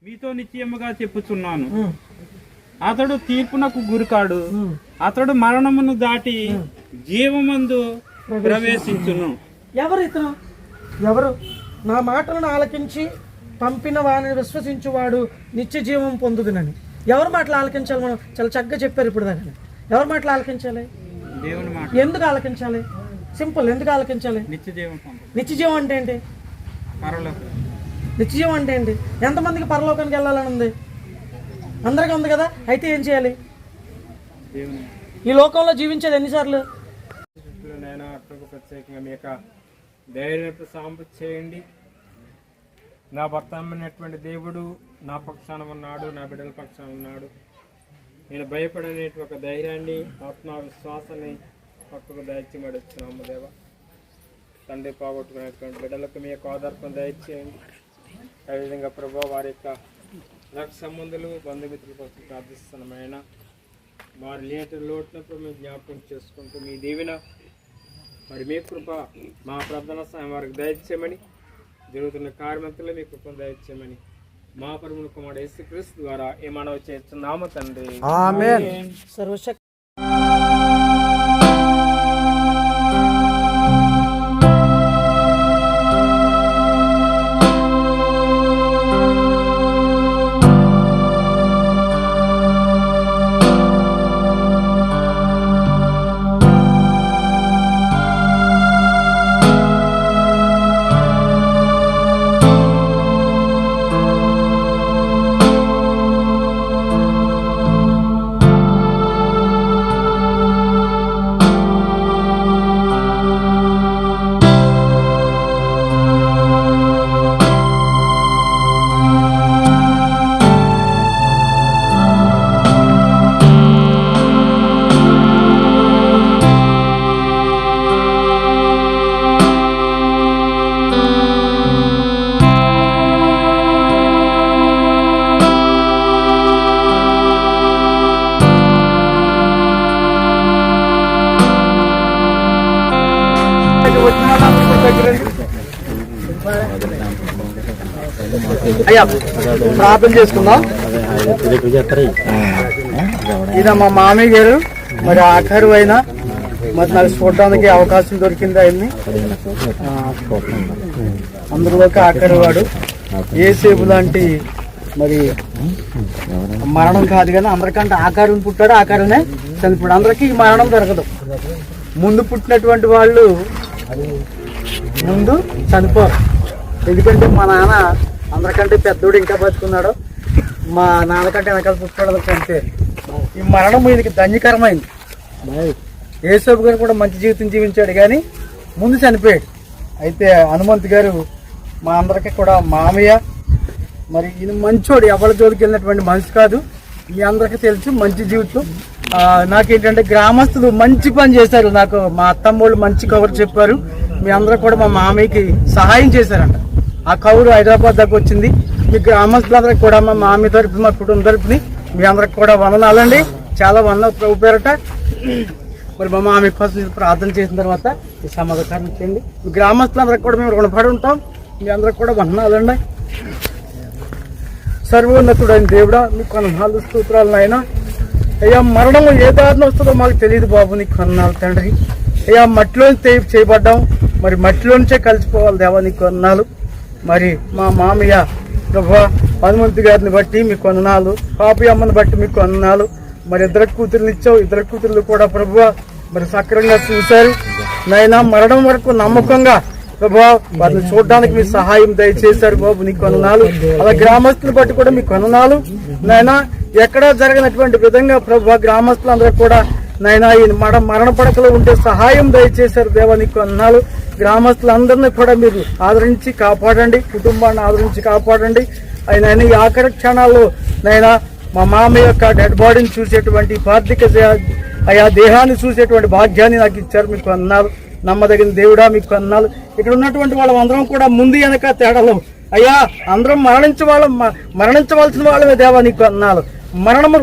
మీతో నిశ్చయముగా చెప్పుచున్నాను, అతడు తీర్పునకు గురికాడు, అతడు మరణమును దాటి జీవమందు ప్రవేశించును. ఎవరు ఇతను? ఎవరు? నా మాటలను ఆలకించి పంపిన వారిని విశ్వసించువాడు నిత్య జీవం పొందుదునని. ఎవరి మాటలు ఆలకించాలి? మనం చాలా చక్కగా చెప్పారు ఇప్పుడు దాకా. ఎవరి మాటలు ఆలకించాలి? దేవుని మాట. ఎందుకు ఆలకించాలి? సింపుల్. ఎందుకు ఆలకించాలి? నిత్య జీవం అంటే ఏంటి? నిత్య జీవం అంటే ఏంటి? ఎంతమందికి పరలోకానికి వెళ్ళాలని ఉంది? అందరికీ ఉంది కదా. అయితే ఏం చేయాలి? ఈ లోకంలో జీవించేది ఎన్నిసార్లు? ప్రత్యేకంగా మీ యొక్క ధైర్యాన్ని సాంపు చేయండి. నా భర్త అమ్మినటువంటి దేవుడు నా పక్షాన ఉన్నాడు, నా బిడ్డల పక్షాన ఉన్నాడు. నేను భయపడనే ఒక ధైర్యాన్ని, ఆత్మవిశ్వాసాన్ని పక్కకు దయచేయమని వచ్చినాము దేవ. తండ్రి పోగొట్టుకునేటువంటి బిడ్డలకు మీ యొక్క ఆధారపం దయచేయండి. అదేవిధంగా ప్రభావ వారి యొక్క రక్త సంబంధులు బంధుమిత్రుల కోసం ప్రార్థిస్తున్నామైన వారి లేట లోటునప్పుడు మేము జ్ఞాపకం చేసుకుంటూ మీ దీవెన మరి మీ కృప మా ప్రార్థన సాయం వారికి దయచేయమని, జరుగుతున్న కార్యమంతలో మీ కృపను దయచేయమని మా పరమున కుమారుడు యేసుక్రీస్తు ద్వారా ఈ మనవి చేస్తున్నాము తండ్రి. ఆమేన్. సర్వశక్తి అయ్యా ప్రార్థన చేసుకుందాం. ఈయన మా మామయ్య గారు. మరి ఆఖరు అయినా మరి నాకు చూడడానికి అవకాశం దొరికింది ఆయన్ని. అందరిలోకి ఆఖరు వాడు. ఏసేపు లాంటి మరి మరణం కాదు కానీ అందరికంటే ఆకారం పుట్టాడు, ఆకారమే చనిపోయాడు. అందరికీ ఈ మరణం దొరకదు. ముందు పుట్టినటువంటి వాళ్ళు ముందు చనిపోరు. ఎందుకంటే మా నాన్న అందరికంటే పెద్దోడు ఇంకా బతుకున్నాడు, మా నాన్నకంటే వెనకాల పుట్టాడు కంటే. ఈ మరణం ఈయనకి ధన్యకరమైంది. యేసోబు గారు కూడా మంచి జీవితం జీవించాడు కానీ ముందు చనిపోయాడు. అయితే హనుమంత్ గారు మా అందరికీ కూడా మామయ్య. మరి ఈయన మంచోడు, ఎవరి జోలికి వెళ్ళినటువంటి మనిషి కాదు. మీ అందరికీ తెలుసు మంచి జీవితం. నాకేంటంటే గ్రామస్తులు మంచి పని చేశారు. నాకు మా అత్తమ్మోళ్ళు మంచి కబురు చెప్పారు. మీ అందరూ కూడా మా మామయ్యకి సహాయం చేశారంట. ఆ కబురు హైదరాబాద్ దాకా వచ్చింది. మీ గ్రామస్తులందరికీ కూడా మా మామయ్య తరపున, మా కుటుంబం తరపుని మీ అందరికి కూడా వందనాలండి. చాలా వందనాలు ప్రభు పేరట. మరి మా మామయ్య కోసం ప్రార్థన చేసిన తర్వాత ఈ సమాధానం చేయండి. మీ గ్రామస్తులందరికీ కూడా మేము రుణపడి ఉంటాం. మీ అందరికి కూడా వందనాలండి. సర్వోన్నతుడైన దేవుడా మీకు వందనాలు, స్తోత్రాలు నాయన. అయ్యా మరణము ఏ దారిన వస్తుందో మాకు తెలియదు బాబు, నీకు వందనాలు తండ్రి. అయ్యా మట్టిలోంచి చేయబడ్డాం, మరి మట్టిలోంచే కలిసిపోవాలి దేవా, నీకు వందనాలు. మరి మా మామయ్య ప్రభా హనుమంత్ గారిని బట్టి మీకు వందనాలు, పాపి అమ్మని బట్టి మీకు వందనాలు. మరి ఇద్దరు కూతుర్లు ఇచ్చావు, ఇద్దరు కూతుర్లు కూడా ప్రభా మరి సక్రంగా చూశారు నాయన. మరణం వరకు నమ్మకంగా ప్రభా వారిని చూడడానికి మీ సహాయం దయచేశారు బాబు, నీకు వందనాలు. అలా గ్రామస్తులు బట్టి కూడా మీకు వందనాలు నాయన. ఎక్కడా జరగనటువంటి విధంగా ప్రభా గ్రామస్తులందరూ కూడా నాయన ఈ మరణ పడకలో ఉంటే సహాయం దయచేశారు దేవా, నీకు వందనాలు. గ్రామస్తులందరినీ కూడా మీరు ఆదరించి కాపాడండి, కుటుంబాన్ని ఆదరించి కాపాడండి. ఆయన ఈ ఆఖరి క్షణాల్లో నైనా మా మామయ్య యొక్క డెడ్ బాడీని చూసేటువంటి పార్థిక అయా దేహాన్ని చూసేటువంటి భాగ్యాన్ని నాకు ఇచ్చారు, మీకు వందనాలు. నమ్మదగిన దేవుడా మీకు వందనాలు. ఇక్కడ ఉన్నటువంటి వాళ్ళందరం కూడా ముందు వెనక తేడాలో అయ్యా అందరం మరణించవలసిన వాళ్ళమే దేవా, నీకు వందనాలు. మరణము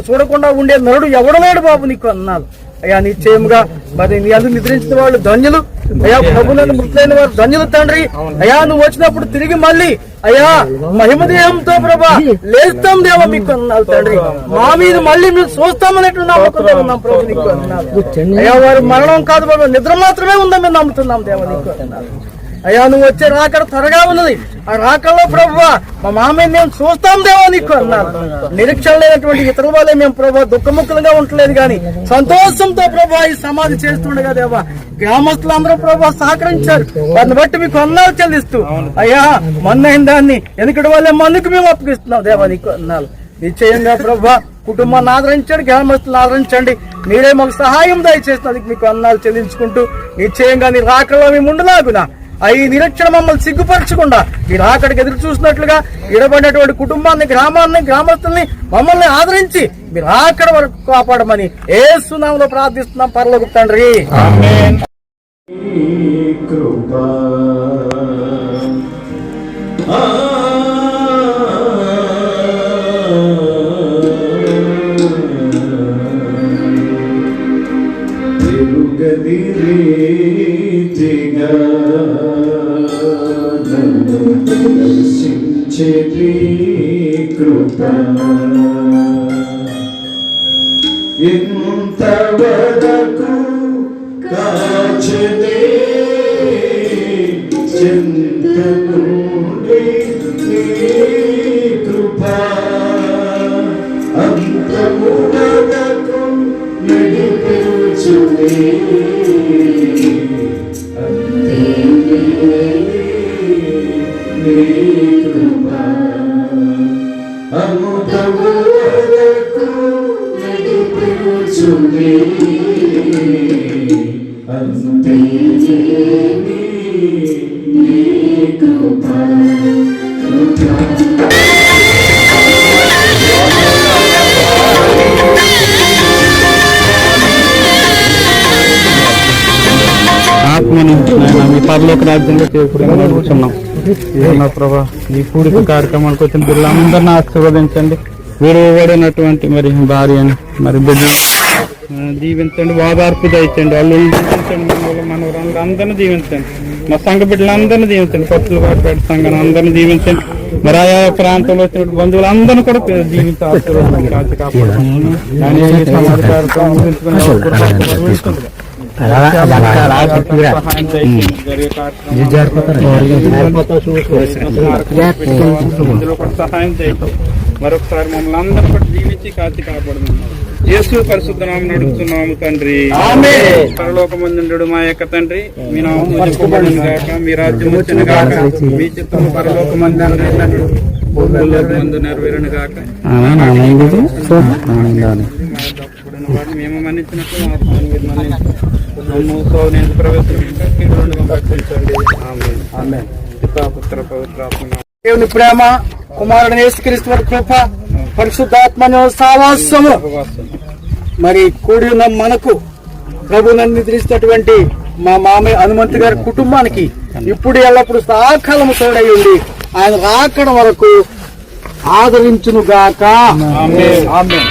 చూడకుండా ఉండే నరుడు ఎవడలేడు బాబు, నీకు వందనాలు. అయ్యా నిశ్చయముగా మరి నీ అందు నిద్రించిన వాళ్ళు ధన్యులు. అయ్యా ప్రభునందు మృతులైన వారు ధన్యులు తండ్రి. అయ్యా నువ్వు వచ్చినప్పుడు తిరిగి మళ్ళీ అయ్యా మహిమదేహంతో ప్రభా లేస్తాం దేవా మీకు వందనాలు తండ్రి. మా మీద మళ్ళీ మీరు చూస్తామన్నట్టు నమ్మకంతో ఉన్నాం ప్రభు, నీకు వందనాలు. అయ్యా వారి మరణం కాదు ప్రభు, నిద్ర మాత్రమే ఉందని మేము నమ్ముతున్నాం దేవా, నీకు వందనాలు. అయ్యా నువ్వు వచ్చే రాకడ త్వరగా ఉన్నది. ఆ రాకడలో ప్రభువా మా మామయ్య మేము చూస్తాం దేవా, నీకు అన్నారు. నిరీక్షణ లేనటువంటి ఇతరుల వల్లే మేము ప్రభావ దుఃఖముఖులుగా ఉండలేదు కానీ సంతోషంతో ప్రభావ ఈ సమాధి చేస్తుండగా దేవా గ్రామస్తులందరూ ప్రభావ సహకరించారు. వారిని బట్టి మీకు వందనాలు చెల్లిస్తూ అయ్యా మొన్నైన దాన్ని వెనుకటి వాళ్ళే మందుకు మేము అప్పగిస్తున్నాం దేవా, నీకు వందనాలు. నిశ్చయంగా ప్రభా కుటుంబాన్ని ఆదరించండి, గ్రామస్తులను ఆదరించండి. మీరే మాకు సహాయం దయచేసినందుకు మీకు వందనాలు చెల్లించుకుంటూ నిశ్చయంగా నీ రాకడలో మేము ఉండలాగునా ఈ నిరీక్షణ మమ్మల్ని సిగ్గుపరచకుండా మీరు అక్కడికి ఎదురు చూసినట్లుగా ఇడబడినటువంటి కుటుంబాన్ని, గ్రామాన్ని, గ్రామస్తుల్ని మమ్మల్ని ఆదరించి మీరు అక్కడ వరకు కాపాడమని యేసు నామములో ప్రార్థిస్తున్నాం పరలోక తండ్రి. ఆమేన్. ఇంతవరకు కాచనే చింత నుండి కృపా అంతము వరకు నడిపించునే కృపా అముదము వరకు నడిపించునే అంతే కృపా ఆత్మని నాయన మీ పరలోక రాజ్యంలో చేకూరుతున్నాం. ప్రభా ఈ పూడిక కార్యక్రమానికి వచ్చిన పిల్లలందరినీ ఆశీర్వదించండి. విడవబడినటువంటి మరి భార్యని మరి బిడ్డలు దీవించండి, వాదార్పు దయచండి, వాళ్ళు దీవించండి, మనవరాలు అందరినీ దీవించండి, మా సంఘ బిడ్డలందరినీ దీవించండి, పట్టుల వాటి సంఘాన్ని అందరినీ దీవించండి. మరి ఆయా ప్రాంతంలో వచ్చిన బంధువులందరినీ కూడా దీవించి ఆశీర్వదించండి, కాచి కాపాడండి. సమాజ కార్యక్రమం సహాయం చేయండి. మరొకసారి మమ్మల్ని అందరూ కూడా దీవించి కాచి కాపాడుతున్నాం. యేసు పరిశుద్ధ నామమున నడుస్తున్నాము తండ్రి. పరలోకమందుండు మా యొక్క తండ్రి, మీ నామము పూజింపబడును గాక, మీ రాజ్యం వచ్చును గాక, మీ చిత్తము పరలోకమందు నెరవేరును గాక. మేము మన్నించినట్లు దేవుని ప్రేమ, కుమారుడు యేసుక్రీస్తు వారి కృప, పరిశుద్ధాత్మ సావాసము మరి కూడి ఉన్న మనకు ప్రభువును నిద్రిస్తున్నటువంటి మా మామయ్య హనుమంతు గారి కుటుంబానికి ఇప్పుడు ఎల్లప్పుడు సాకాలము తోడై ఉండి ఆయన రాకడ వరకు ఆదరించును గాక. ఆమేన్.